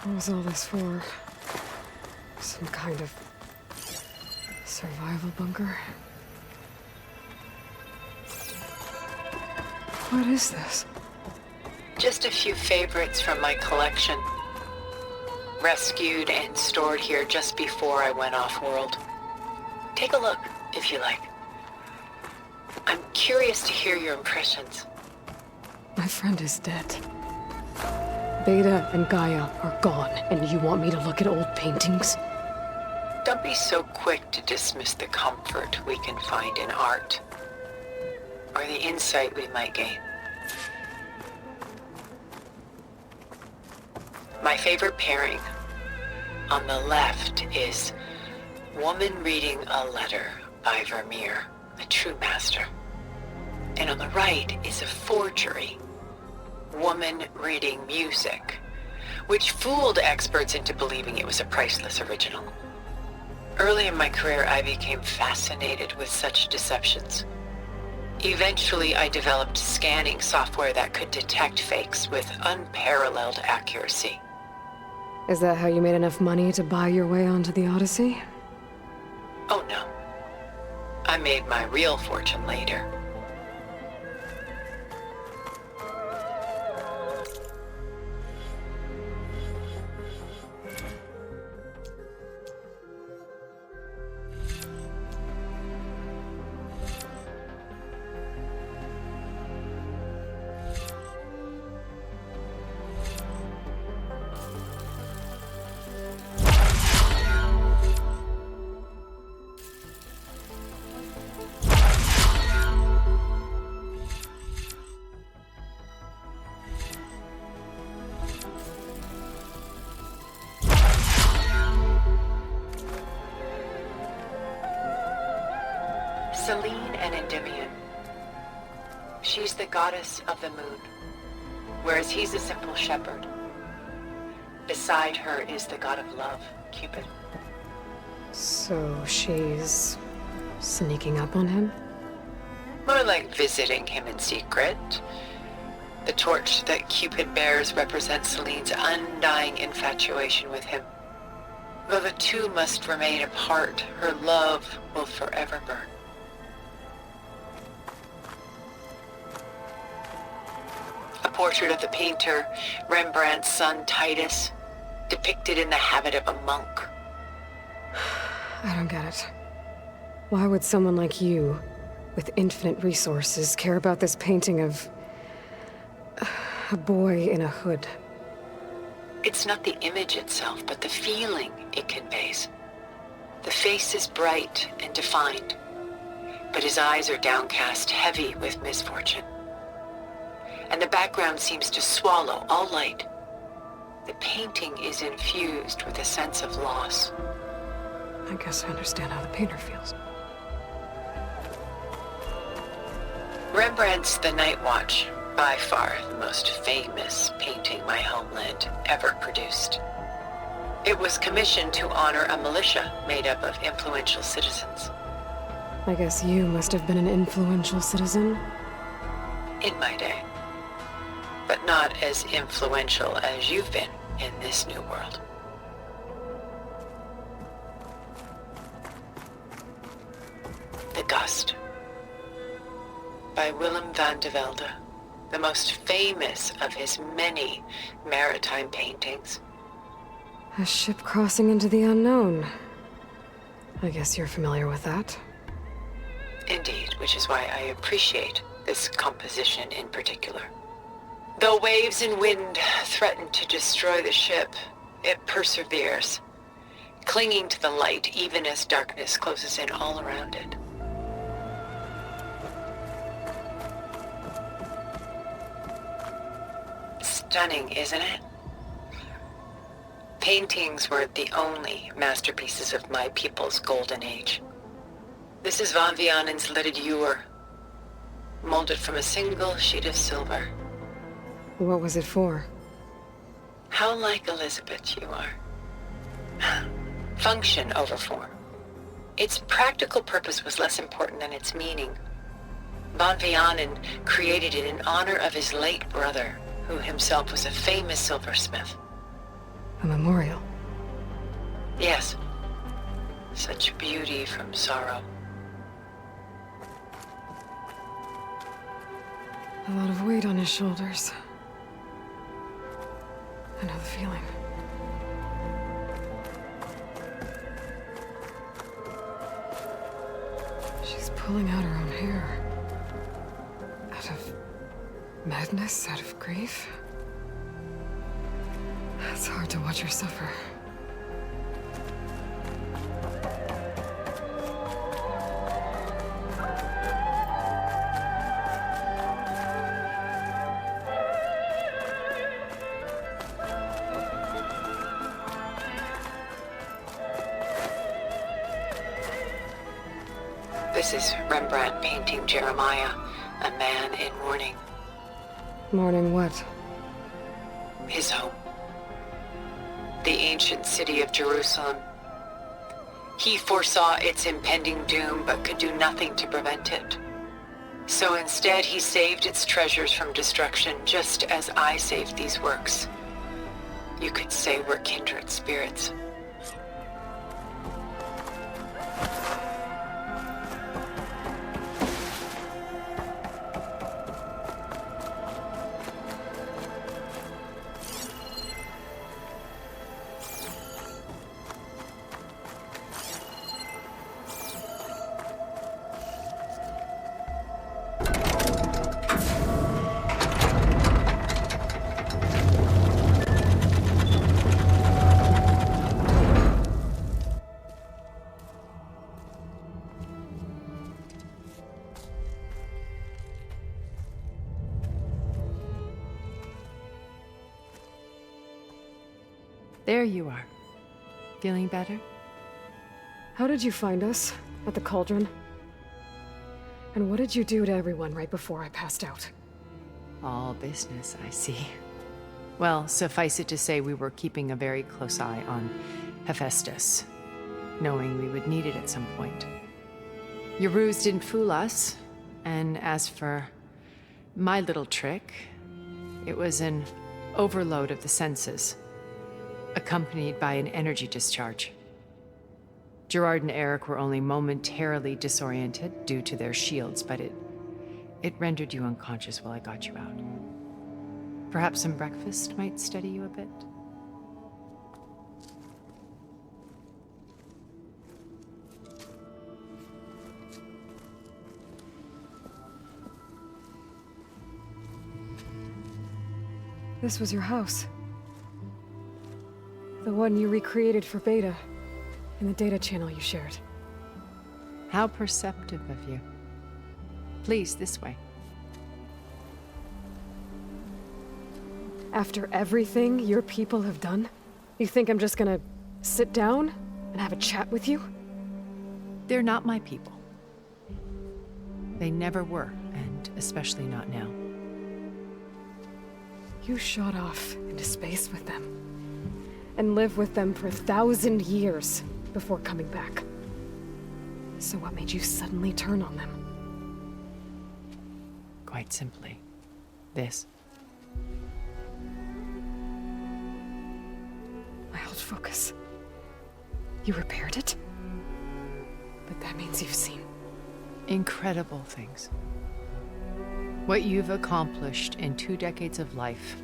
What was all this for? Some kind of survival bunker? What is this? Just a few favorites from my collection. Rescued and stored here just before I went off-world. Take a look, if you like. I'm curious to hear your impressions. My friend is dead. Beta and Gaia are gone, and you want me to look at old paintings? Don't be so quick to dismiss the comfort we can find in art, or the insight we might gain. My favorite pairing on the left is Woman Reading a Letter by Vermeer, a true master. And on the right is a forgery, Woman Reading Music, which fooled experts into believing it was a priceless original. Early in my career, I became fascinated with such deceptions. Eventually, I developed scanning software that could detect fakes with unparalleled accuracy. Is that how you made enough money to buy your way onto the Odyssey? Oh no. I made my real fortune later. Selene and Endymion. She's the goddess of the moon, whereas he's a simple shepherd. Beside her is the god of love, Cupid. So she's sneaking up on him? More like visiting him in secret. The torch that Cupid bears represents Selene's undying infatuation with him. Though the two must remain apart, her love will forever burn. A portrait of the painter, Rembrandt's son Titus, depicted in the habit of a monk. I don't get it. Why would someone like you, with infinite resources, care about this painting of a boy in a hood? It's not the image itself, but the feeling it conveys. The face is bright and defined, but his eyes are downcast, heavy with misfortune. And the background seems to swallow all light. The painting is infused with a sense of loss. I guess I understand how the painter feels. Rembrandt's The Night Watch, by far the most famous painting my homeland ever produced. It was commissioned to honor a militia made up of influential citizens. I guess you must have been an influential citizen? In my day. But not as influential as you've been in this new world. The Gust, by Willem van de Velde, the most famous of his many maritime paintings. A ship crossing into the unknown. I guess you're familiar with that. Indeed, which is why I appreciate this composition in particular. Though waves and wind threaten to destroy the ship, it perseveres, clinging to the light even as darkness closes in all around it. Stunning, isn't it? Paintings were the only masterpieces of my people's golden age. This is Van Vianen's Leaded Ewer, molded from a single sheet of silver. What was it for? How like Elizabeth you are. Function over form. Its practical purpose was less important than its meaning. Van Vianen created it in honor of his late brother, who himself was a famous silversmith. A memorial. Yes. Such beauty from sorrow. A lot of weight on his shoulders. I know the feeling. She's pulling out her own hair. Out of madness, out of grief. It's hard to watch her suffer. This is Rembrandt painting Jeremiah, a man in mourning. Mourning what? His home. The ancient city of Jerusalem. He foresaw its impending doom, but could do nothing to prevent it. So instead, he saved its treasures from destruction, just as I saved these works. You could say we're kindred spirits. There you are. Feeling better? How did you find us? At the Cauldron? And what did you do to everyone right before I passed out? All business, I see. Well, suffice it to say we were keeping a very close eye on Hephaestus, knowing we would need it at some point. Your ruse didn't fool us, and as for my little trick, it was an overload of the senses, accompanied by an energy discharge. Gerard and Eric were only momentarily disoriented due to their shields, but it rendered you unconscious while I got you out. Perhaps some breakfast might steady you a bit? This was your house. The one you recreated for Beta, in the data channel you shared. How perceptive of you. Please, this way. After everything your people have done, you think I'm just gonna sit down and have a chat with you? They're not my people. They never were, and especially not now. You shot off into space with them, and lived with them for 1,000 years before coming back. So what made you suddenly turn on them? Quite simply, this. My old focus. You repaired it? But that means you've seen. Incredible things. What you've accomplished in 2 decades of life.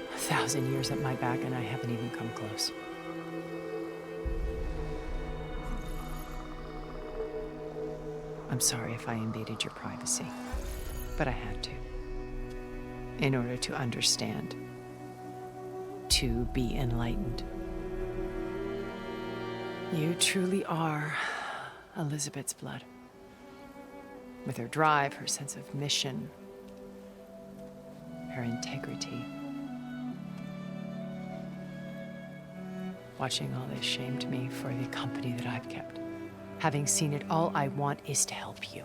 A 1,000 years at my back and I haven't even come close. I'm sorry if I invaded your privacy, but I had to. In order to understand. To be enlightened. You truly are Elizabeth's blood. With her drive, her sense of mission, her integrity. Watching all this shamed me for the company that I've kept. Having seen it, all I want is to help you.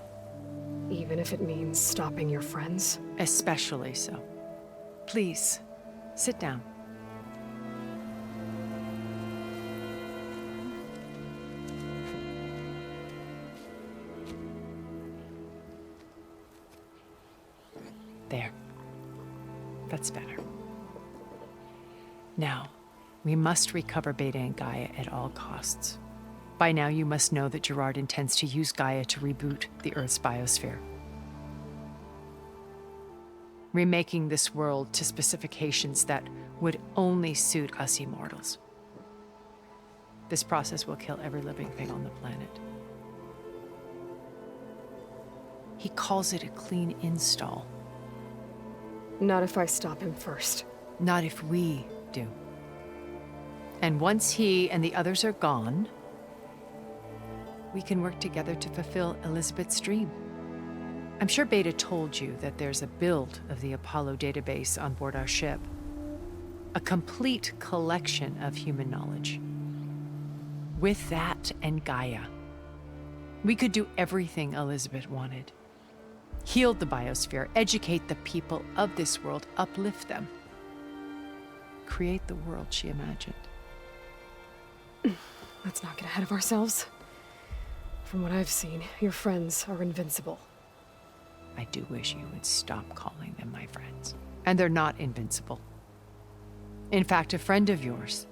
Even if it means stopping your friends? Especially so. Please, sit down. There. Now, we must recover Beta and Gaia at all costs. By now, you must know that Gerard intends to use Gaia to reboot the Earth's biosphere, remaking this world to specifications that would only suit us immortals. This process will kill every living thing on the planet. He calls it a clean install. Not if I stop him first. Not if we do. And once he and the others are gone, we can work together to fulfill Elizabeth's dream. I'm sure Beta told you that there's a build of the Apollo database on board our ship. A complete collection of human knowledge. With that and Gaia, we could do everything Elizabeth wanted. Heal the biosphere, educate the people of this world, uplift them. Create the world she imagined. Let's not get ahead of ourselves. From what I've seen, your friends are invincible. I do wish you would stop calling them my friends. And they're not invincible. In fact, a friend of yours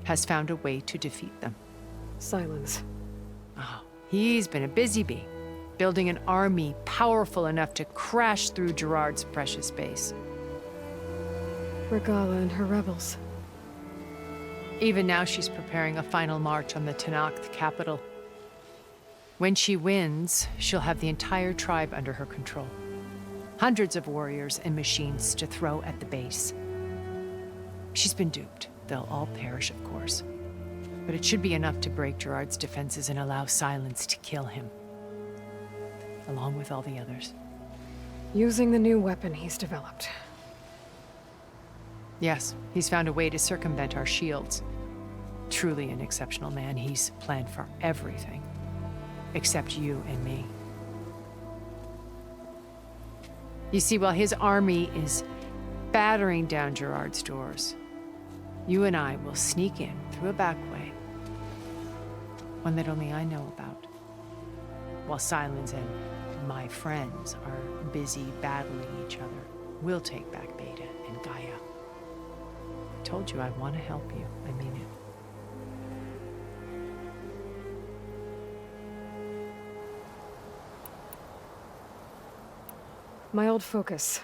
has found a way to defeat them. Silence. Oh, he's been a busy bee, building an army powerful enough to crash through Gerard's precious base. Regala and her rebels. Even now, she's preparing a final march on the Tenakth capital. When she wins, she'll have the entire tribe under her control. Hundreds of warriors and machines to throw at the base. She's been duped. They'll all perish, of course. But it should be enough to break Gerard's defenses and allow Silence to kill him. Along with all the others. Using the new weapon he's developed. Yes, he's found a way to circumvent our shields. Truly an exceptional man. He's planned for everything. Except you and me. You see, while his army is battering down Gerard's doors, you and I will sneak in through a back way. One that only I know about. While Silence and my friends are busy battling each other, we'll take back Beta and Gaia. I told you I want to help you. I mean it. My old focus.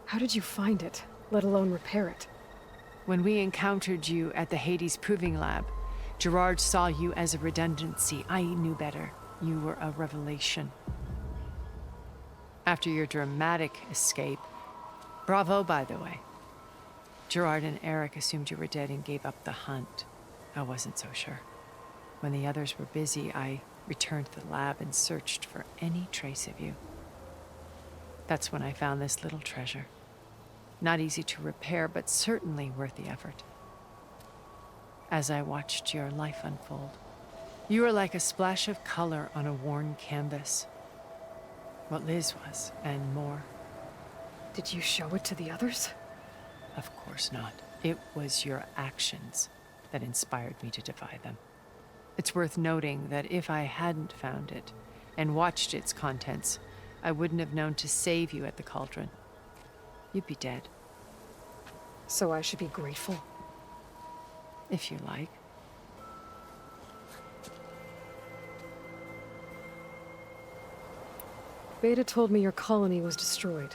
How did you find it, let alone repair it? When we encountered you at the Hades Proving Lab, Gerard saw you as a redundancy. I knew better. You were a revelation. After your dramatic escape, bravo, by the way. Gerard and Eric assumed you were dead and gave up the hunt. I wasn't so sure. When the others were busy, I returned to the lab and searched for any trace of you. That's when I found this little treasure. Not easy to repair, but certainly worth the effort. As I watched your life unfold, you were like a splash of color on a worn canvas. What Liz was, and more. Did you show it to the others? Of course not. It was your actions that inspired me to defy them. It's worth noting that if I hadn't found it and watched its contents, I wouldn't have known to save you at the cauldron. You'd be dead. So I should be grateful? If you like. Beta told me your colony was destroyed.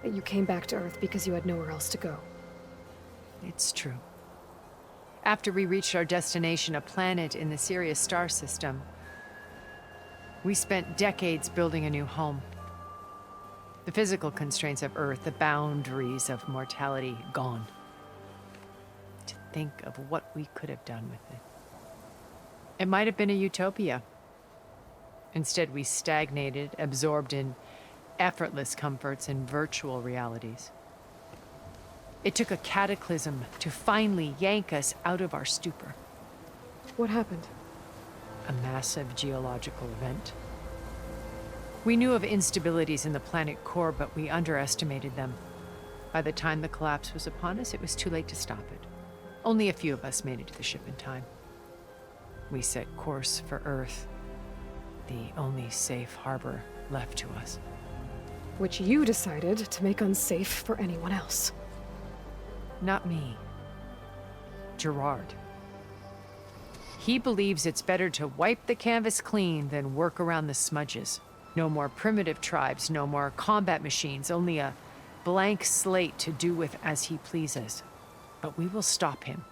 That you came back to Earth because you had nowhere else to go. It's true. After we reached our destination, a planet in the Sirius star system, we spent decades building a new home. The physical constraints of Earth, the boundaries of mortality, gone. To think of what we could have done with it. It might have been a utopia. Instead, we stagnated, absorbed in effortless comforts and virtual realities. It took a cataclysm to finally yank us out of our stupor. What happened? A massive geological event. We knew of instabilities in the planet core, but we underestimated them. By the time the collapse was upon us, it was too late to stop it. Only a few of us made it to the ship in time. We set course for Earth, the only safe harbor left to us. Which you decided to make unsafe for anyone else. Not me. Gerard. He believes it's better to wipe the canvas clean than work around the smudges. No more primitive tribes, no more combat machines, only a blank slate to do with as he pleases. But we will stop him.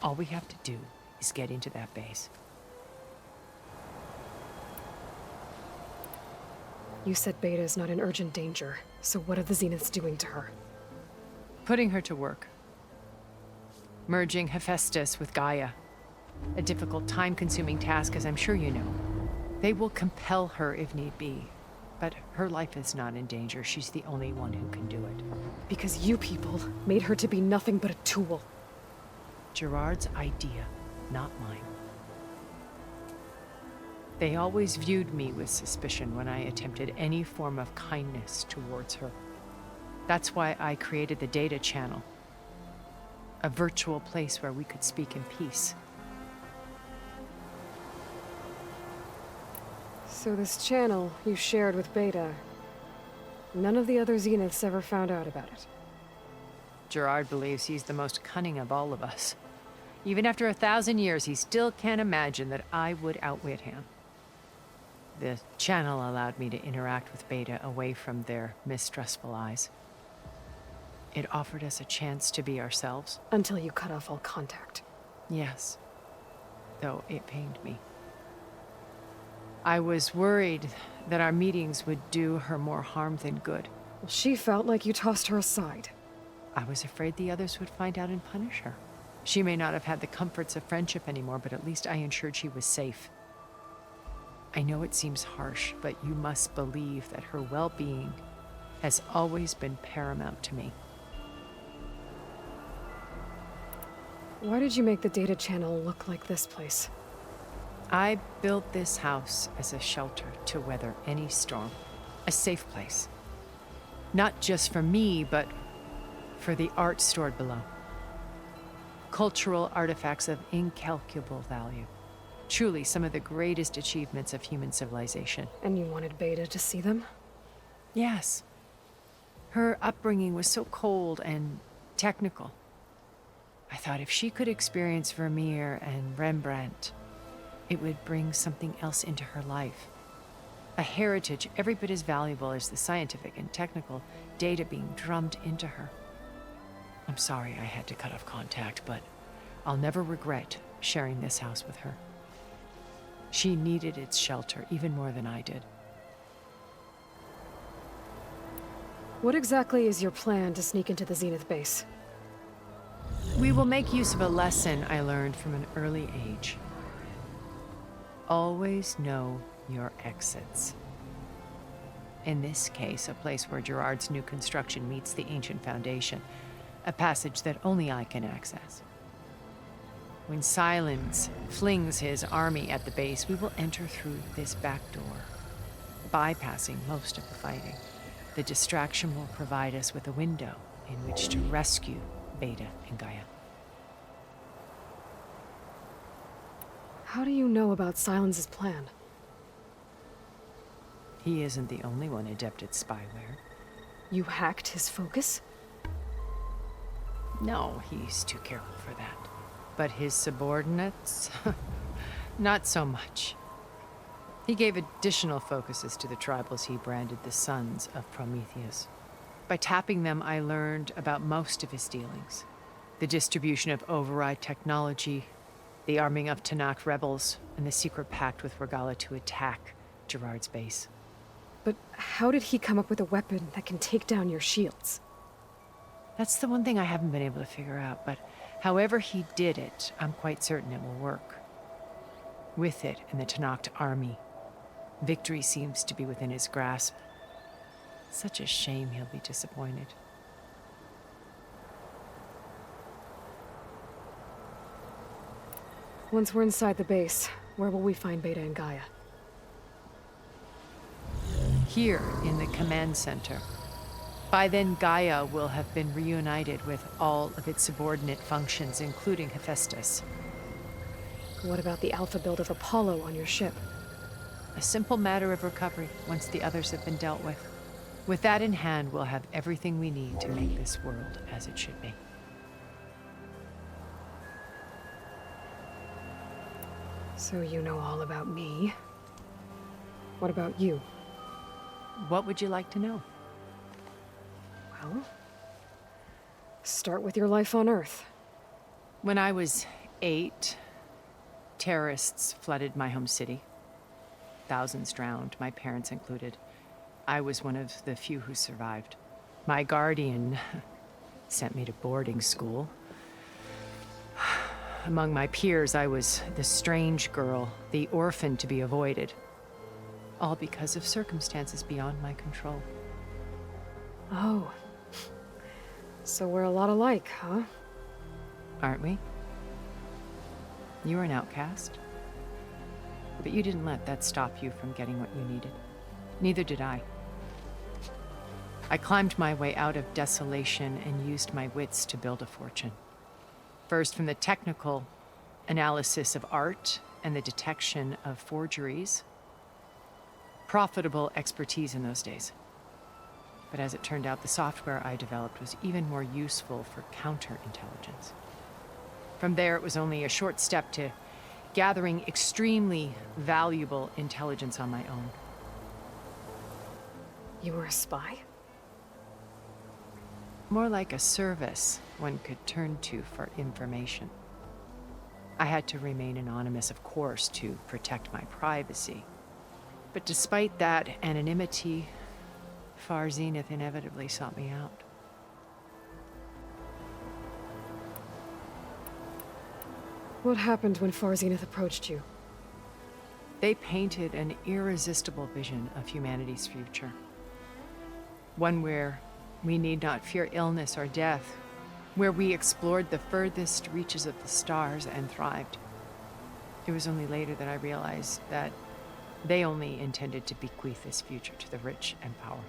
All we have to do is get into that base. You said Beta is not in urgent danger, so what are the Zeniths doing to her? Putting her to work. Merging Hephaestus with Gaia. A difficult, time-consuming task, as I'm sure you know. They will compel her if need be. But her life is not in danger. She's the only one who can do it. Because you people made her to be nothing but a tool. Gerard's idea, not mine. They always viewed me with suspicion when I attempted any form of kindness towards her. That's why I created the Data Channel. A virtual place where we could speak in peace. So this channel you shared with Beta, none of the other Zeniths ever found out about it. Gerard believes he's the most cunning of all of us. Even after 1,000 years, he still can't imagine that I would outwit him. The channel allowed me to interact with Beta away from their mistrustful eyes. It offered us a chance to be ourselves. Until you cut off all contact. Yes, though it pained me. I was worried that our meetings would do her more harm than good. Well, she felt like you tossed her aside. I was afraid the others would find out and punish her. She may not have had the comforts of friendship anymore, but at least I ensured she was safe. I know it seems harsh, but you must believe that her well-being has always been paramount to me. Why did you make the Data Channel look like this place? I built this house as a shelter to weather any storm. A safe place. Not just for me, but for the art stored below. Cultural artifacts of incalculable value. Truly some of the greatest achievements of human civilization. And you wanted Beta to see them? Yes. Her upbringing was so cold and technical. I thought if she could experience Vermeer and Rembrandt, it would bring something else into her life. A heritage every bit as valuable as the scientific and technical data being drummed into her. I'm sorry I had to cut off contact, but I'll never regret sharing this house with her. She needed its shelter even more than I did. What exactly is your plan to sneak into the Zenith base? We will make use of a lesson I learned from an early age. Always know your exits. In this case, a place where Gerard's new construction meets the ancient foundation, a passage that only I can access. When Silence flings his army at the base, we will enter through this back door, bypassing most of the fighting. The distraction will provide us with a window in which to rescue Beta and Gaia. How do you know about Silence's plan? He isn't the only one adept at spyware. You hacked his focus? No, he's too careful for that. But his subordinates? Not so much. He gave additional focuses to the tribals he branded the Sons of Prometheus. By tapping them, I learned about most of his dealings. The distribution of override technology, the arming of Tanakh rebels, and the secret pact with Regala to attack Gerard's base. But how did he come up with a weapon that can take down your shields? That's the one thing I haven't been able to figure out, but however he did it, I'm quite certain it will work. With it and the Tanakh army, victory seems to be within his grasp. Such a shame he'll be disappointed. Once we're inside the base, where will we find Beta and Gaia? Here in the command center. By then, Gaia will have been reunited with all of its subordinate functions, including Hephaestus. What about the alpha build of Apollo on your ship? A simple matter of recovery once the others have been dealt with. With that in hand, we'll have everything we need to make this world as it should be. So you know all about me. What about you? What would you like to know? Well, start with your life on Earth. When I was 8, terrorists flooded my home city. Thousands drowned, my parents included. I was one of the few who survived. My guardian sent me to boarding school. Among my peers, I was the strange girl, the orphan to be avoided. All because of circumstances beyond my control. Oh. So we're a lot alike, huh? Aren't we? You were an outcast. But you didn't let that stop you from getting what you needed. Neither did I. I climbed my way out of desolation and used my wits to build a fortune. First, from the technical analysis of art and the detection of forgeries. Profitable expertise in those days. But as it turned out, the software I developed was even more useful for counterintelligence. From there, it was only a short step to gathering extremely valuable intelligence on my own. You were a spy? More like a service one could turn to for information. I had to remain anonymous, of course, to protect my privacy. But despite that anonymity, Far Zenith inevitably sought me out. What happened when Far Zenith approached you? They painted an irresistible vision of humanity's future. One where we need not fear illness or death, where we explored the furthest reaches of the stars and thrived. It was only later that I realized that they only intended to bequeath this future to the rich and powerful.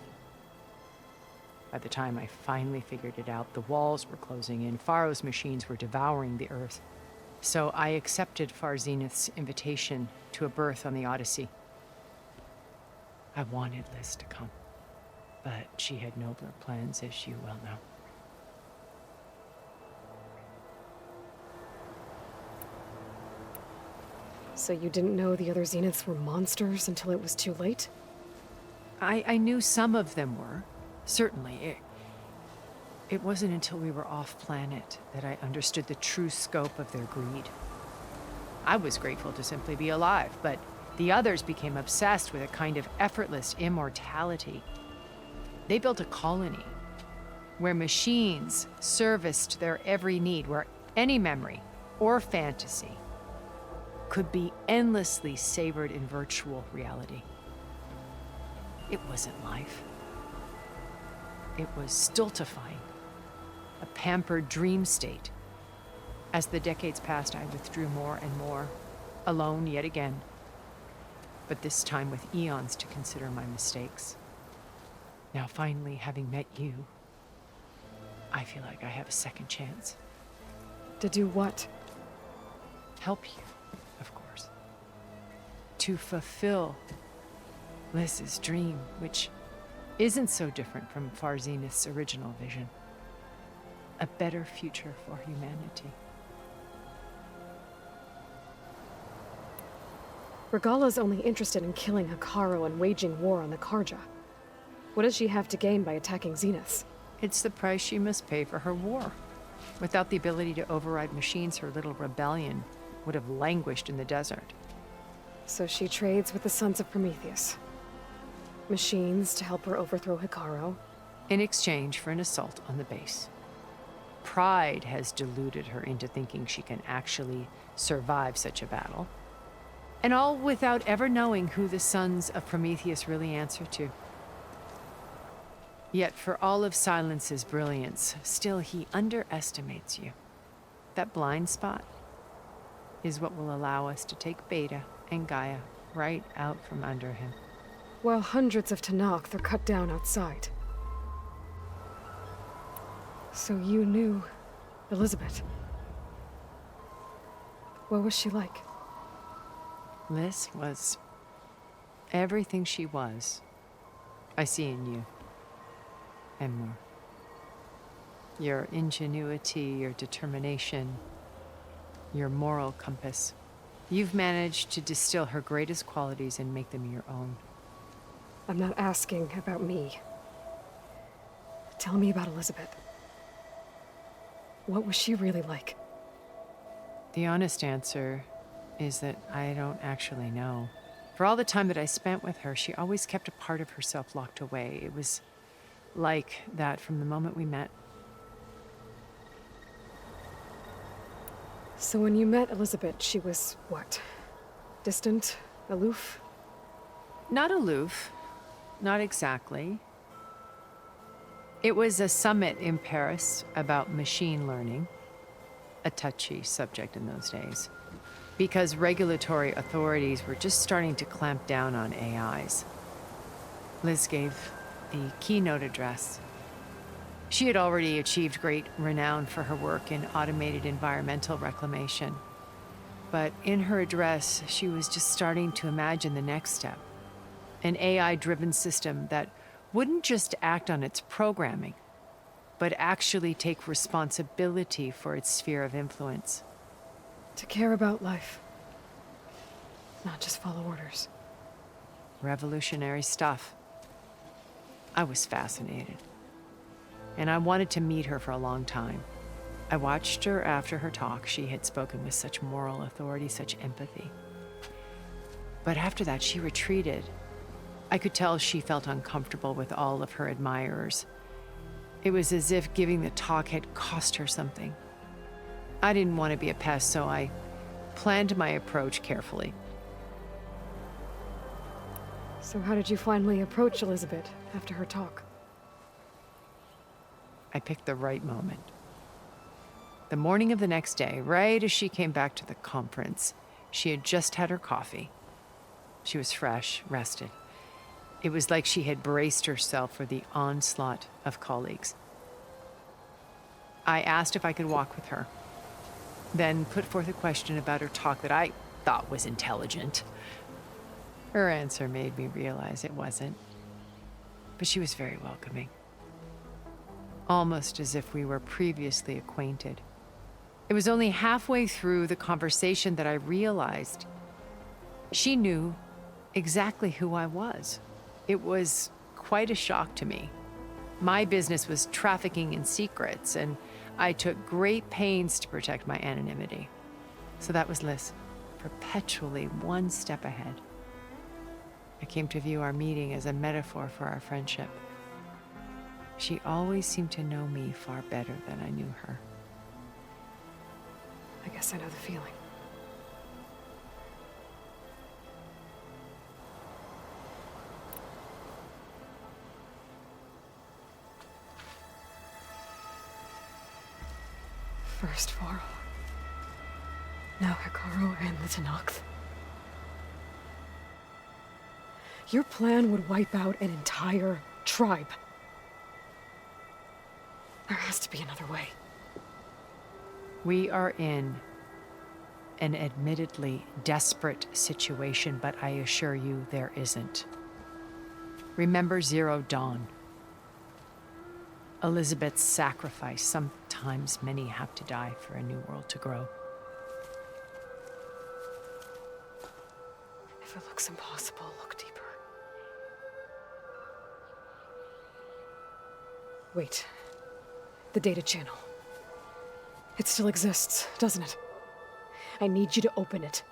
By the time I finally figured it out, the walls were closing in, Pharaoh's machines were devouring the Earth. So I accepted Far Zenith's invitation to a berth on the Odyssey. I wanted Liz to come, but she had nobler plans, as you well know. So you didn't know the other Zeniths were monsters until it was too late? I knew some of them were, certainly. It wasn't until we were off-planet that I understood the true scope of their greed. I was grateful to simply be alive, but the others became obsessed with a kind of effortless immortality. They built a colony where machines serviced their every need, where any memory or fantasy could be endlessly savored in virtual reality. It wasn't life. It was stultifying, a pampered dream state. As the decades passed, I withdrew more and more, alone yet again, but this time with eons to consider my mistakes. Now, finally, having met you, I feel like I have a second chance. To do what? Help you, of course. To fulfill Liz's dream, which isn't so different from Far Zenith's original vision. A better future for humanity. Regala's only interested in killing Hekarro and waging war on the Karja. What does she have to gain by attacking Zeniths? It's the price she must pay for her war. Without the ability to override machines, her little rebellion would have languished in the desert. So she trades with the Sons of Prometheus. Machines to help her overthrow Hekarro. In exchange for an assault on the base. Pride has deluded her into thinking she can actually survive such a battle. And all without ever knowing who the Sons of Prometheus really answer to. Yet for all of Silence's brilliance, still he underestimates you. That blind spot is what will allow us to take Beta and Gaia right out from under him. While hundreds of Tenakth are cut down outside. So you knew Elizabeth. What was she like? Liz was everything she was. I see in you. And more. Your ingenuity, your determination, your moral compass. You've managed to distill her greatest qualities and make them your own. I'm not asking about me. Tell me about Elizabeth. What was she really like? The honest answer is that I don't actually know. For all the time that I spent with her, she always kept a part of herself locked away. It was like that from the moment we met. So when you met Elizabeth, she was what? Distant? Aloof? Not aloof. Not exactly. It was a summit in Paris about machine learning, a touchy subject in those days, because regulatory authorities were just starting to clamp down on AIs. Liz gave the keynote address. She had already achieved great renown for her work in automated environmental reclamation. But in her address, she was just starting to imagine the next step, an AI-driven system that wouldn't just act on its programming, but actually take responsibility for its sphere of influence. To care about life. Not just follow orders. Revolutionary stuff. I was fascinated. And I wanted to meet her for a long time. I watched her after her talk. She had spoken with such moral authority, such empathy. But after that, she retreated. I could tell she felt uncomfortable with all of her admirers. It was as if giving the talk had cost her something. I didn't want to be a pest, so I planned my approach carefully. So how did you finally approach Elizabeth after her talk? I picked the right moment. The morning of the next day, right as she came back to the conference, she had just had her coffee. She was fresh, rested. It was like she had braced herself for the onslaught of colleagues. I asked if I could walk with her, then put forth a question about her talk that I thought was intelligent. Her answer made me realize it wasn't, but she was very welcoming. Almost as if we were previously acquainted. It was only halfway through the conversation that I realized she knew exactly who I was. It was quite a shock to me. My business was trafficking in secrets, and I took great pains to protect my anonymity. So that was Liz, perpetually one step ahead. I came to view our meeting as a metaphor for our friendship. She always seemed to know me far better than I knew her. I guess I know the feeling. First Varl. Now Hekarro and the Tenakth. Your plan would wipe out an entire tribe. There has to be another way. We are in an admittedly desperate situation, but I assure you there isn't. Remember Zero Dawn. Elizabeth's sacrifice. Sometimes many have to die for a new world to grow. If it looks impossible, look deeper. Wait. The data channel. It still exists, doesn't it? I need you to open it.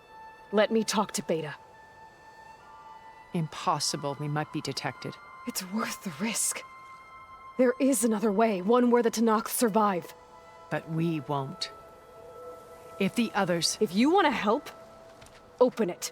Let me talk to Beta. Impossible. We might be detected. It's worth the risk. There is another way, one where the Tenakth survive. But we won't. If the others... If you want to help, open it.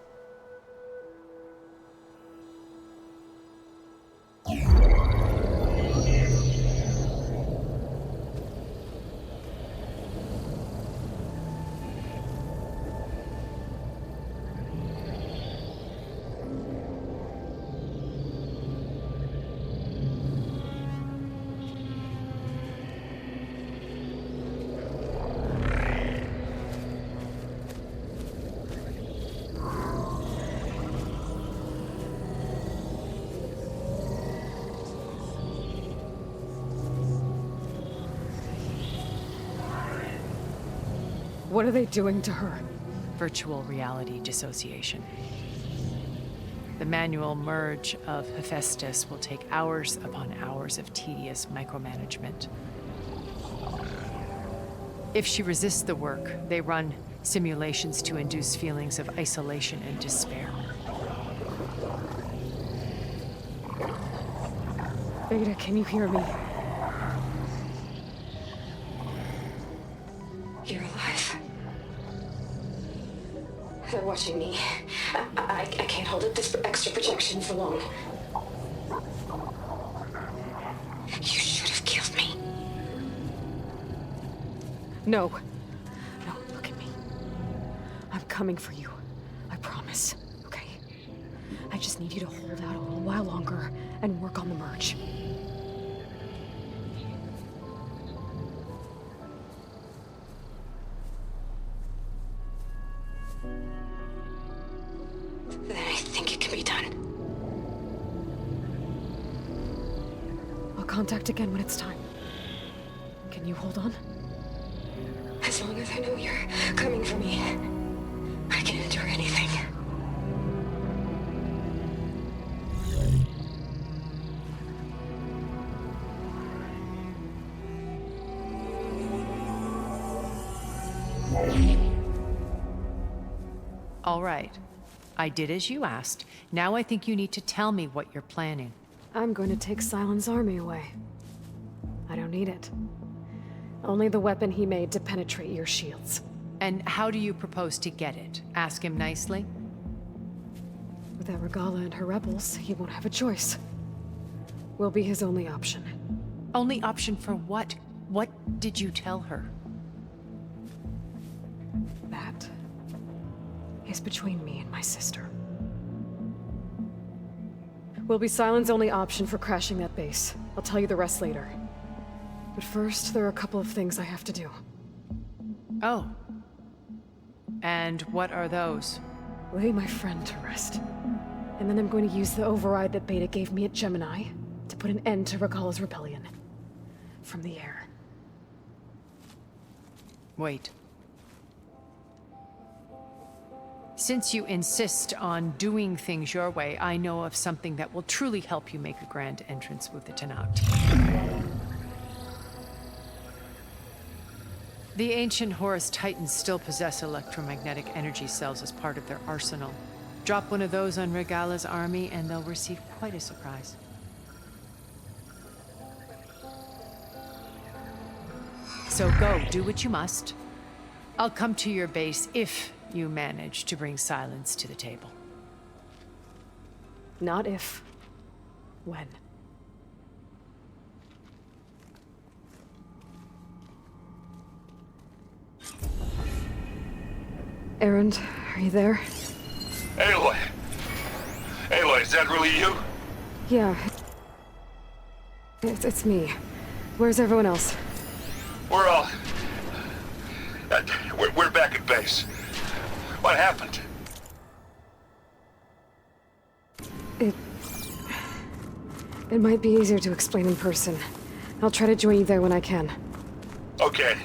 What are they doing to her? virtual reality dissociation. The manual merge of Hephaestus will take hours upon hours of tedious micromanagement. If she resists the work, they run simulations to induce feelings of isolation and despair. Beta, can you hear me? You're alive. They're watching me. I can't hold up this extra protection for long. You should have killed me. No. No, look at me. I'm coming for you. I promise. Okay? I just need you to hold out a little while longer and work on the merge. Then I think it can be done. I'll contact again when it's time. Can you hold on? As long as I know you're coming for me, I can endure anything. All right. I did as you asked. Now I think you need to tell me what you're planning. I'm going to take Sylens' army away. I don't need it. Only the weapon he made to penetrate your shields. And how do you propose to get it? Ask him nicely? Without Regalla and her rebels, he won't have a choice. We'll be his only option. Only option for what? What did you tell her? That is between me and my sister. Will be Sylens' only option for crashing that base. I'll tell you the rest later. But first, there are a couple of things I have to do. Oh. And what are those? Lay my friend to rest. And then I'm going to use the override that Beta gave me at Gemini to put an end to Regalla's rebellion. From the air. Wait. Since you insist on doing things your way, I know of something that will truly help you make a grand entrance with the Tenakth. The ancient Horus Titans still possess electromagnetic energy cells as part of their arsenal. Drop one of those on Regalla's army and they'll receive quite a surprise. So go, do what you must. I'll come to your base if you manage to bring Sylens to the table. Not if. When. Erend, are you there? Aloy! Aloy, is that really you? Yeah. It's me. Where's everyone else? We're all... we're back at base. What happened? It might be easier to explain in person. I'll try to join you there when I can. Okay.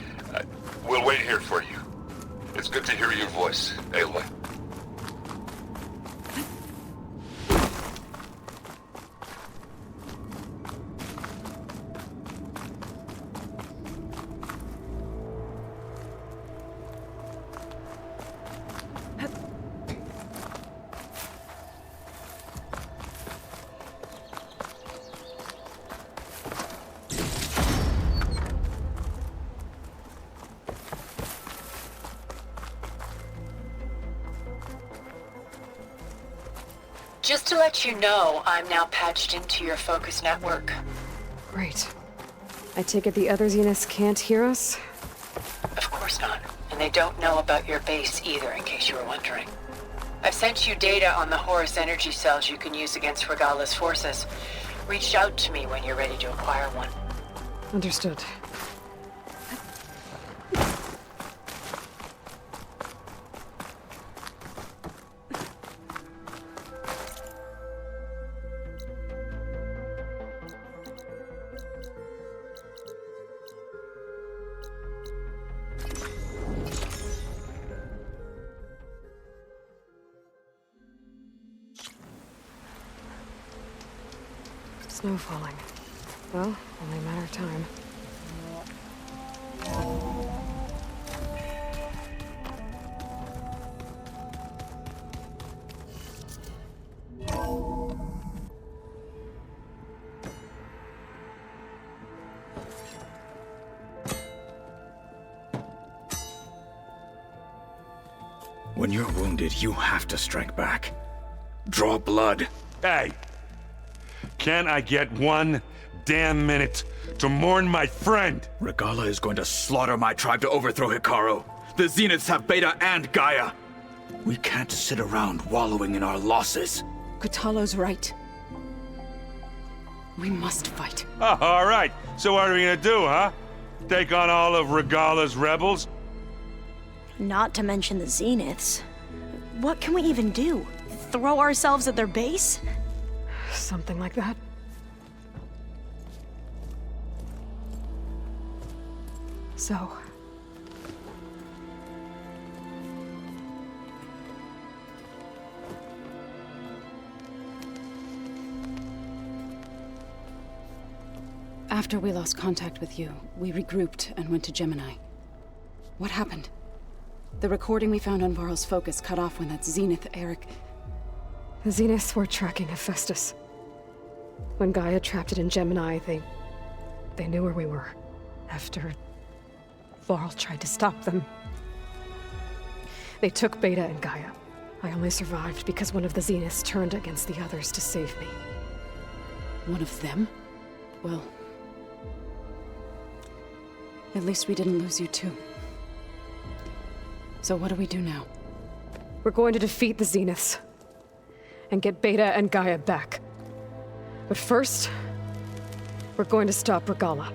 We'll wait here for you. It's good to hear your voice, Aloy. Just to let you know, I'm now patched into your focus network. Great. I take it the other Zeniths can't hear us? Of course not. And they don't know about your base either, in case you were wondering. I've sent you data on the Horus energy cells you can use against Regalla's forces. Reach out to me when you're ready to acquire one. Understood. Snow falling. Well, only a matter of time. When you're wounded, you have to strike back. Draw blood. Hey! Can I get one damn minute to mourn my friend? Regalla is going to slaughter my tribe to overthrow Hikaru. The Zeniths have Beta and Gaia. We can't sit around wallowing in our losses. Kotallo's right. We must fight. Oh, all right. So what are we gonna do, huh? Take on all of Regalla's rebels? Not to mention the Zeniths. What can we even do? Throw ourselves at their base? Something like that. So... After we lost contact with you, we regrouped and went to Gemini. What happened? The recording we found on Varl's focus cut off when that Zenith, Eric... The Zeniths were tracking Hephaestus. When Gaia trapped it in Gemini, they knew where we were. After Varl tried to stop them. They took Beta and Gaia. I only survived because one of the Zeniths turned against the others to save me. One of them? Well... at least we didn't lose you too. So what do we do now? We're going to defeat the Zeniths. And get Beta and Gaia back. But first, we're going to stop Regalla.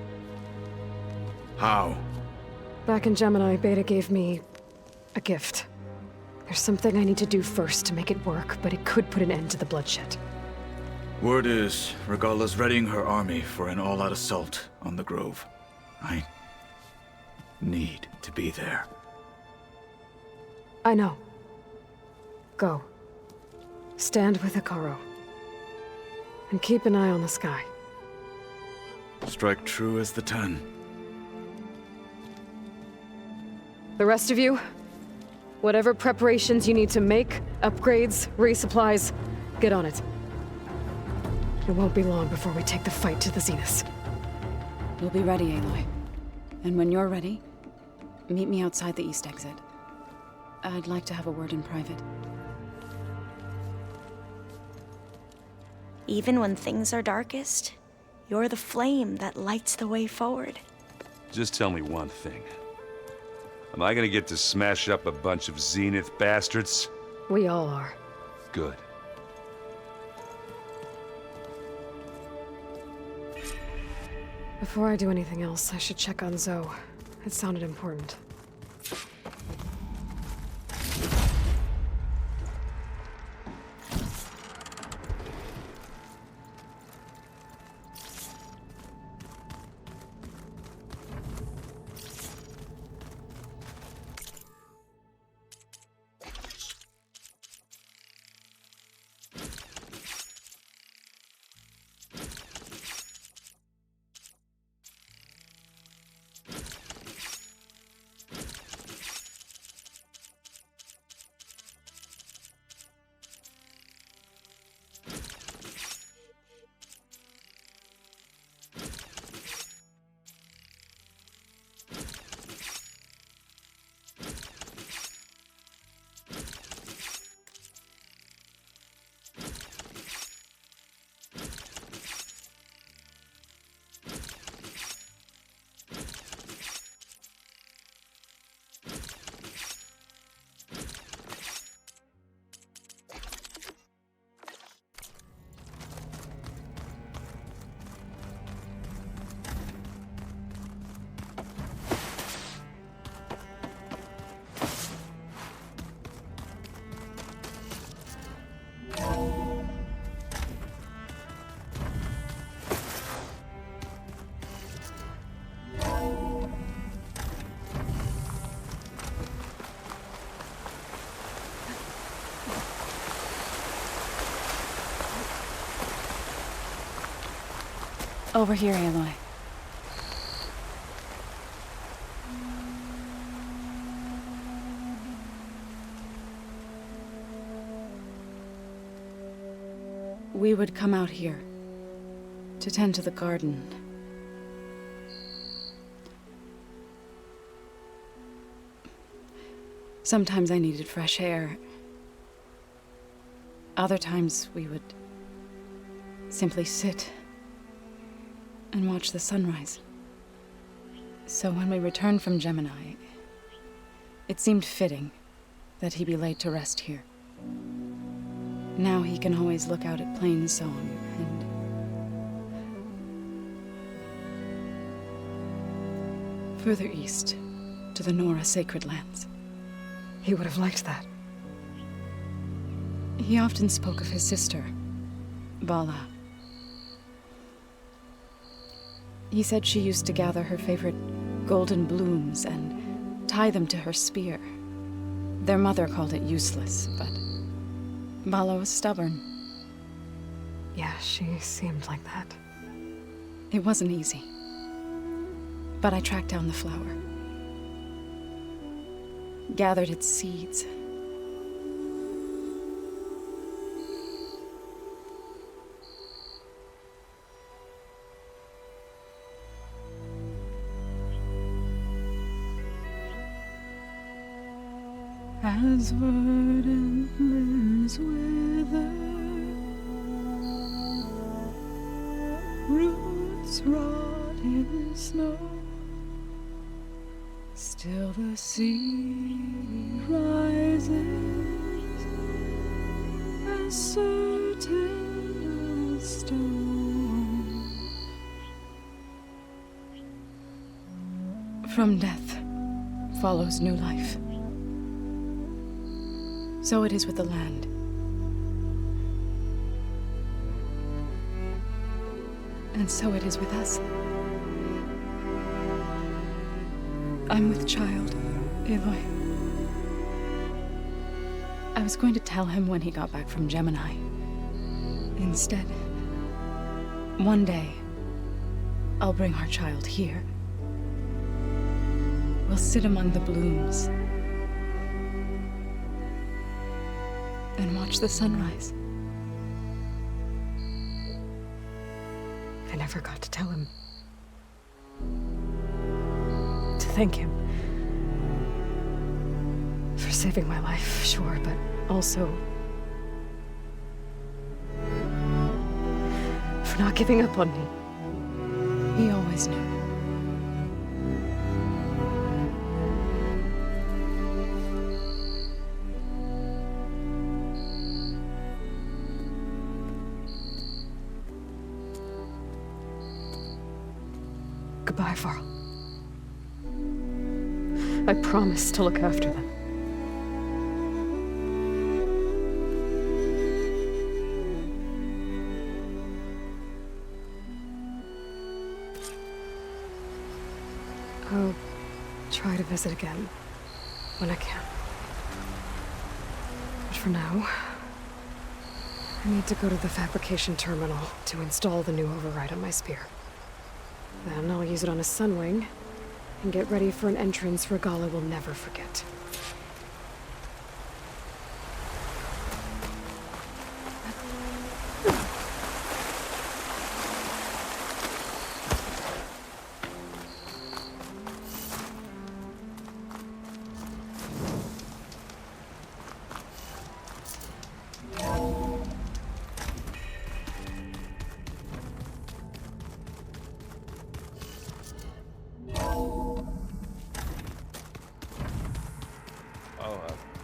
How? Back in Gemini, Beta gave me a gift. There's something I need to do first to make it work, but it could put an end to the bloodshed. Word is, Regalla's readying her army for an all-out assault on the Grove. I need to be there. I know. Go. Stand with Hikaru. And keep an eye on the sky. Strike true as the 10. The rest of you, whatever preparations you need to make, upgrades, resupplies, get on it. It won't be long before we take the fight to the Zeniths. We'll be ready, Aloy. And when you're ready, meet me outside the east exit. I'd like to have a word in private. Even when things are darkest, you're the flame that lights the way forward. Just tell me one thing. Am I gonna get to smash up a bunch of Zenith bastards? We all are. Good. Before I do anything else, I should check on Zoe. It sounded important. Over here, Aloy. We would come out here to tend to the garden. Sometimes I needed fresh air. Other times we would simply sit and watch the sunrise. So when we returned from Gemini, it seemed fitting that he be laid to rest here. Now he can always look out at Plainsong and further east to the Nora Sacred Lands. He would have liked that. He often spoke of his sister, Bala. He said she used to gather her favorite golden blooms and tie them to her spear. Their mother called it useless, but Bala was stubborn. Yeah, she seemed like that. It wasn't easy. But I tracked down the flower. Gathered its seeds. As verdant limbs wither, roots rot in snow, still the sea rises, as certain as stone. From death follows new life. So it is with the land. And so it is with us. I'm with child, Aloy. I was going to tell him when he got back from Gemini. Instead, one day, I'll bring our child here. We'll sit among the blooms and watch the sunrise. I never got to tell him. To thank him. For saving my life, sure, but also for not giving up on me. He always knew. Goodbye, Varl. I promise to look after them. I'll try to visit again when I can. But for now, I need to go to the fabrication terminal to install the new override on my spear. Then I'll use it on a Sunwing and get ready for an entrance Regalla will never forget.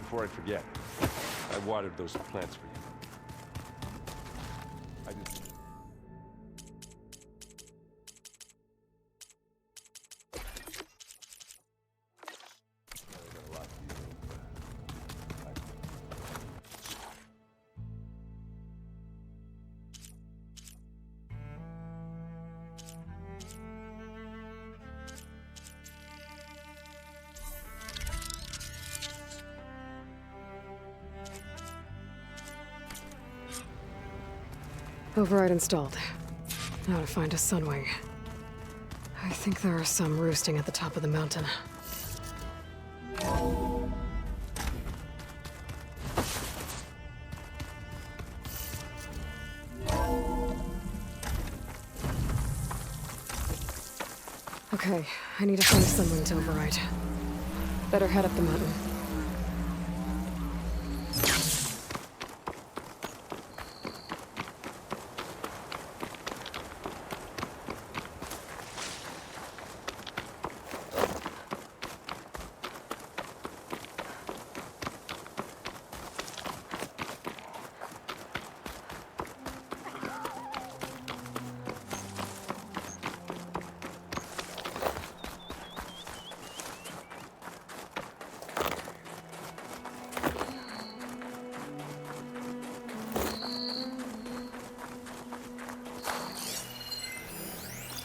Before I forget, I watered those plants for you. I just... Override installed. Now to find a Sunwing. I think there are some roosting at the top of the mountain. Okay, I need to find a Sunwing to override. Better head up the mountain.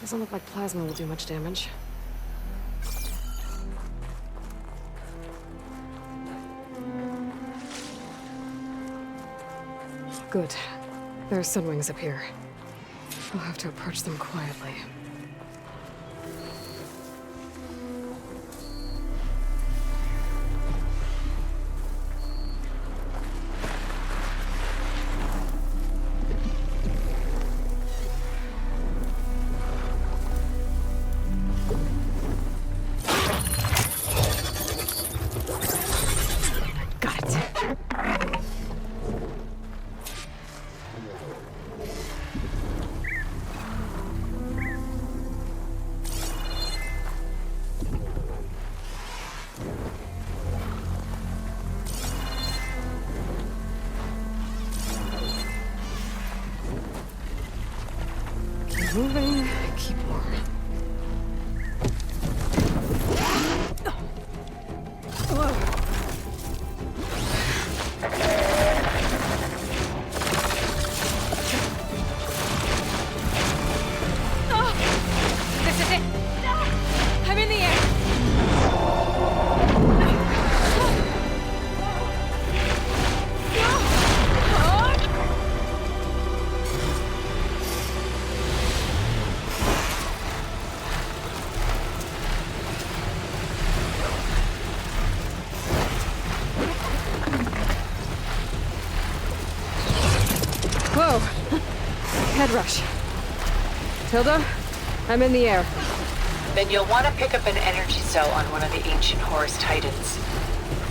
Doesn't look like plasma will do much damage. Good. There are Sunwings up here. I'll have to approach them quietly. Moving, keep warm. This is it! I'm in the air! Whoa! Head rush. Tilda, I'm in the air. Then you'll want to pick up an energy cell on one of the ancient Horus Titans.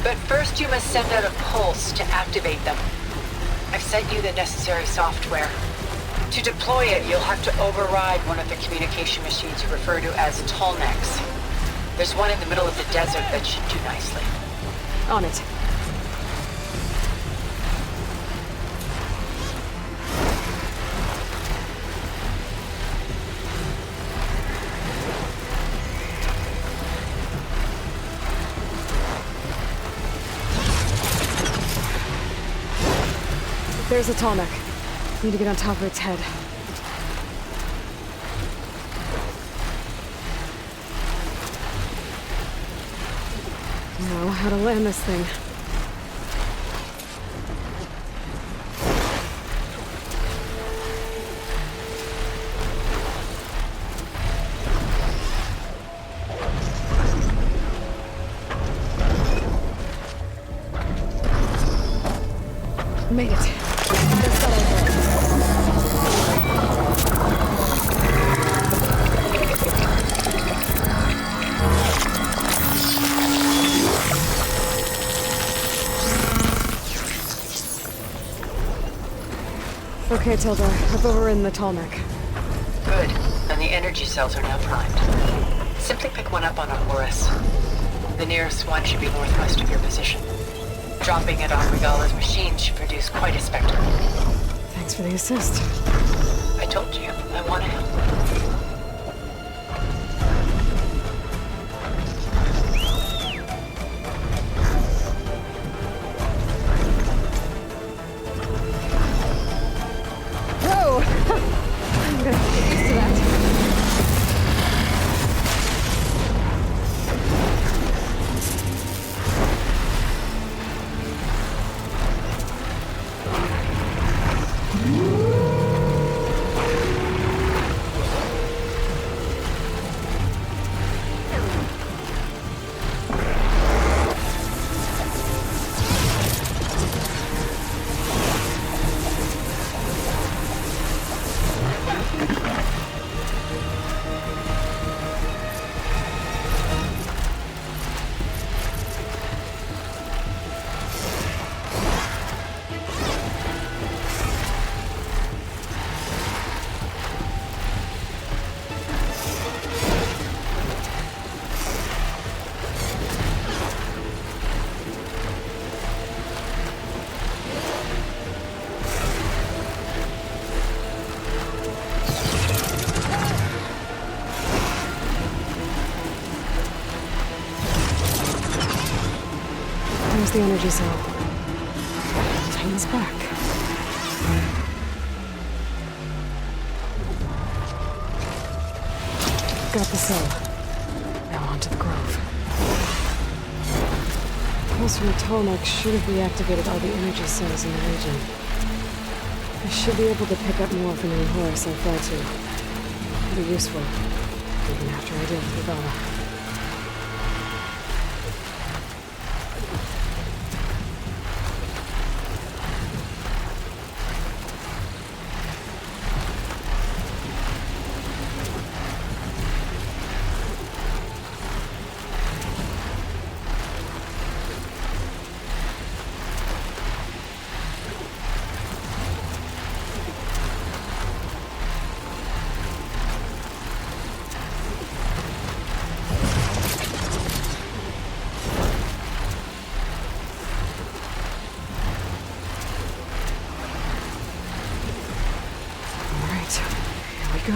But first you must send out a pulse to activate them. I've sent you the necessary software. To deploy it, you'll have to override one of the communication machines you refer to as Tallnecks. There's one in the middle of the desert that should do nicely. On it. There's a Tallneck. Need to get on top of its head. Know how to land this thing. Made it. Okay, Tilda. I've overridden the Tallneck. Good. And the energy cells are now primed. Simply pick one up on a Horus. The nearest one should be northwest of your position. Dropping it on Regalla's machine should produce quite a spectacle. Thanks for the assist. I told you, I want to help. Whoa! I'm gonna get used to that. There's the energy cell. Titan's back. Got the cell. Now onto the grove. Pulse from the Tolmec should have reactivated all the energy cells in the region. I should be able to pick up more from any Horus I fly to. It'll be useful, even after I deal with Regalla. Go.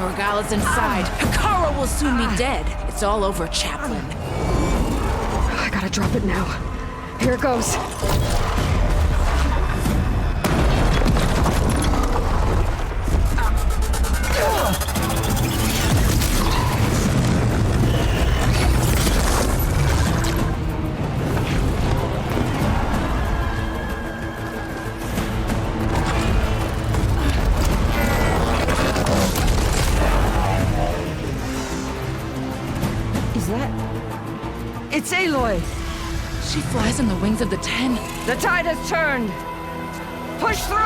Regalla's inside. Hekara will soon be dead. It's all over, Chaplain. I gotta drop it now. Here it goes. Is that... It's Aloy! She flies on the wings of the Ten. The tide has turned! Push through!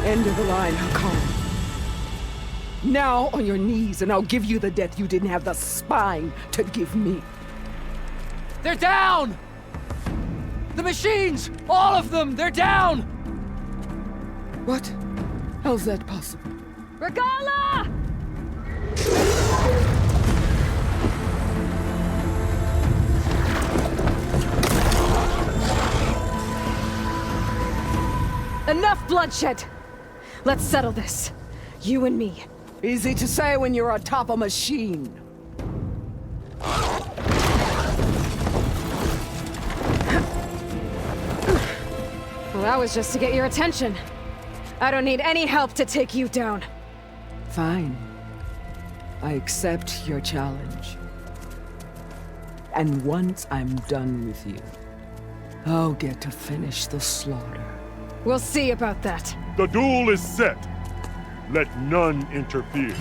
End of the line, Hekara. Now on your knees, and I'll give you the death you didn't have the spine to give me. They're down! The machines! All of them! They're down! What? How's that possible? Regalla! Enough bloodshed! Let's settle this. You and me. Easy to say when you're atop a machine. Well, that was just to get your attention. I don't need any help to take you down. Fine. I accept your challenge. And once I'm done with you, I'll get to finish the slaughter. We'll see about that. The duel is set. Let none interfere.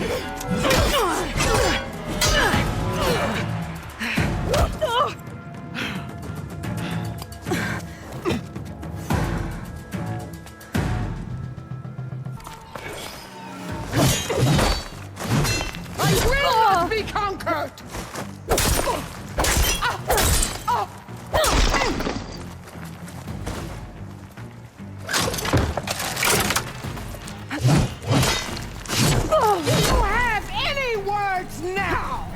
I will not be conquered! Do you have any words now?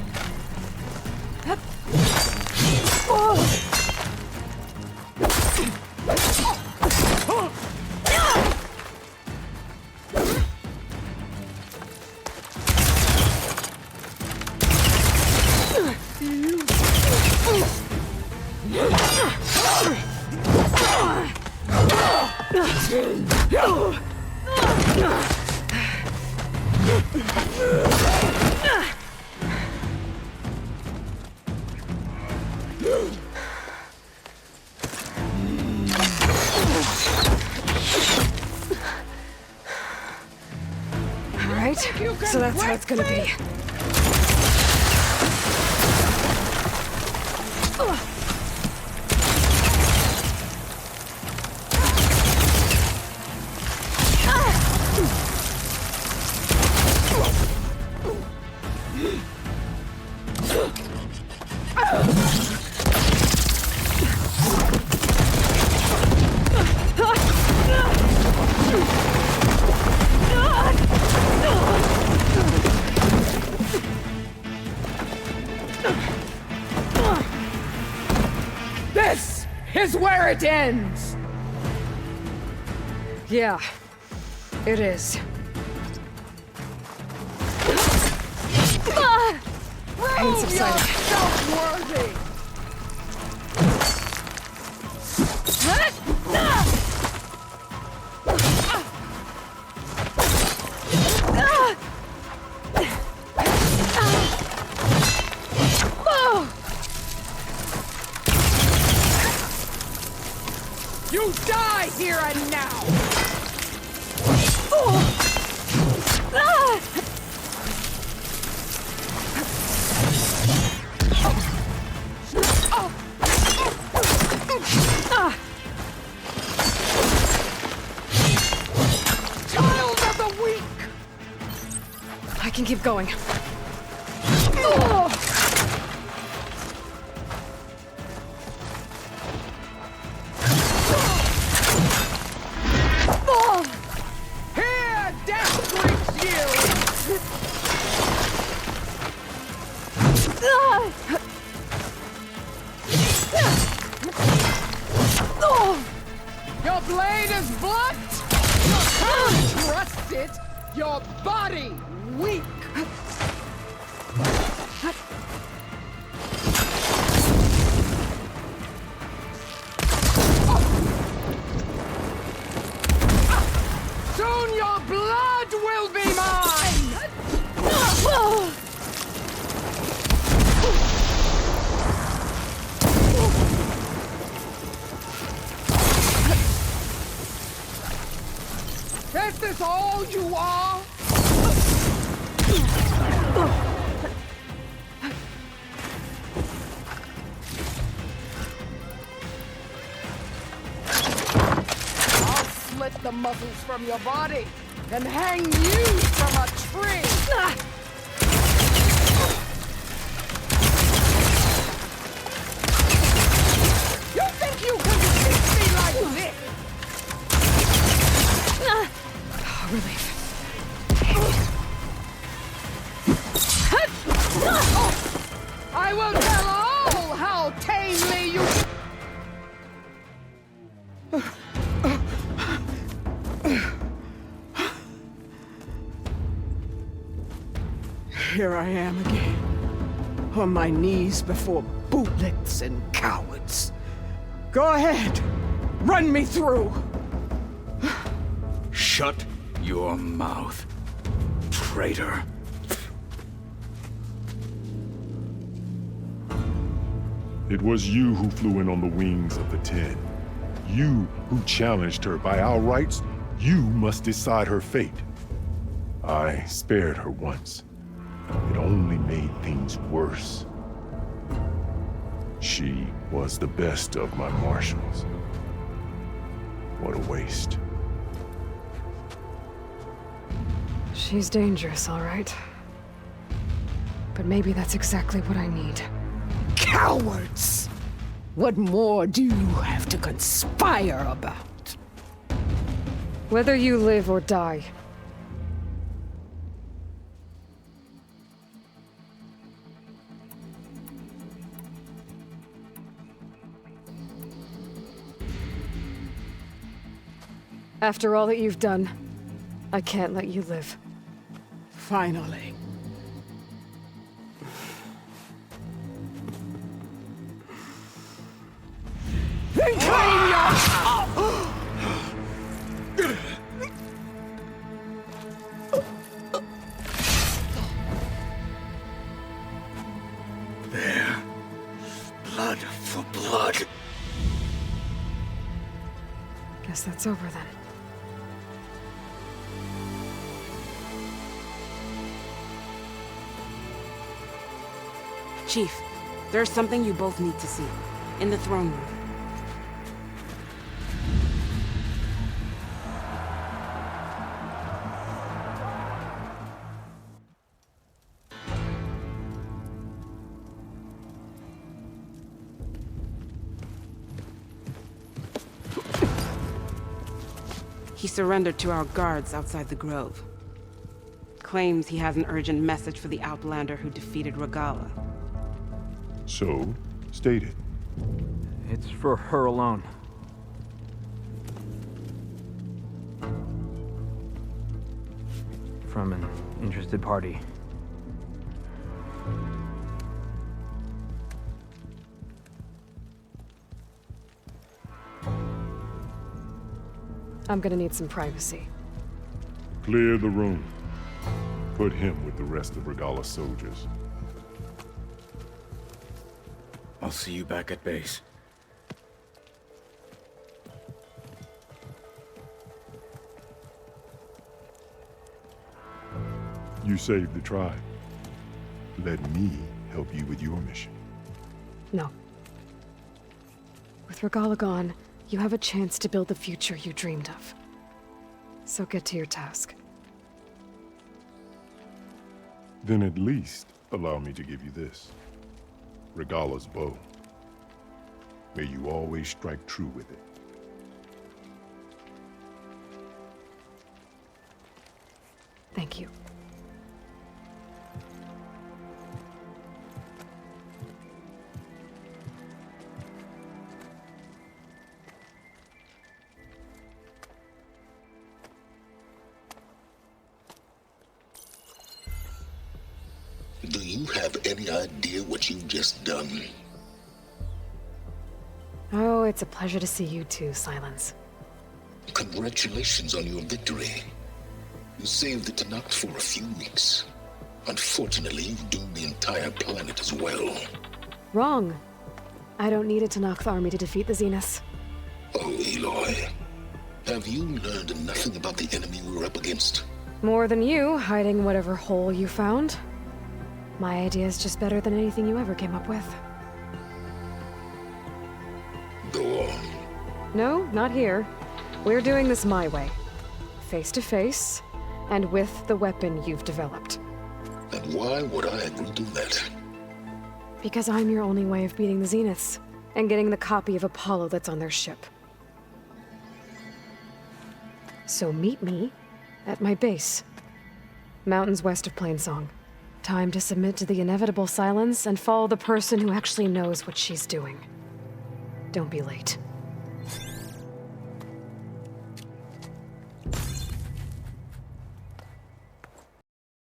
All right, so that's how it's gonna be. where it ends! Yeah, it is. Pain subsided. Self-worthy! You die here and now! Child of the weak! I can keep going. Here, death greets you! Your blade is blunt! Your courage rusted! Your body weak! Soon your blood will be mine! Is this all you are? I'll slit the muscles from your body and hang you from a tree! You think you can defeat me like this? Relief. I will tell all how tamely you... Here I am again, on my knees before bootlets and cowards. Go ahead, run me through. Shut your mouth, traitor. It was you who flew in on the wings of the Ten. You who challenged her. By our rights, you must decide her fate. I spared her once. It only made things worse. She was the best of my marshals. What a waste. She's dangerous, all right. But maybe that's exactly what I need. Cowards! What more do you have to conspire about? Whether you live or die. After all that you've done, I can't let you live. Finally. Then claim your... There. Blood for blood. Guess that's over then. Chief, there's something you both need to see. In the throne room. He surrendered to our guards outside the grove. Claims he has an urgent message for the Outlander who defeated Regalla. So, state it. It's for her alone. From an interested party. I'm gonna need some privacy. Clear the room. Put him with the rest of Regalla's soldiers. I'll see you back at base. You saved the tribe. Let me help you with your mission. No. With Regalla gone, you have a chance to build the future you dreamed of. So get to your task. Then at least allow me to give you this. Regalla's bow. May you always strike true with it. Thank you. Do you have any idea what you've just done? Oh, it's a pleasure to see you too, Silence. Congratulations on your victory. You saved the Tenakth for a few weeks. Unfortunately, you've doomed the entire planet as well. Wrong. I don't need a Tenakth army to defeat the Zeniths. Oh, Aloy. Have you learned nothing about the enemy we're up against? More than you, hiding whatever hole you found. My idea is just better than anything you ever came up with. Go on. No, not here. We're doing this my way. Face to face, and with the weapon you've developed. And why would I agree to that? Because I'm your only way of beating the Zeniths, and getting the copy of Apollo that's on their ship. So meet me at my base. Mountains west of Plainsong. Time to submit to the inevitable silence and follow the person who actually knows what she's doing. Don't be late.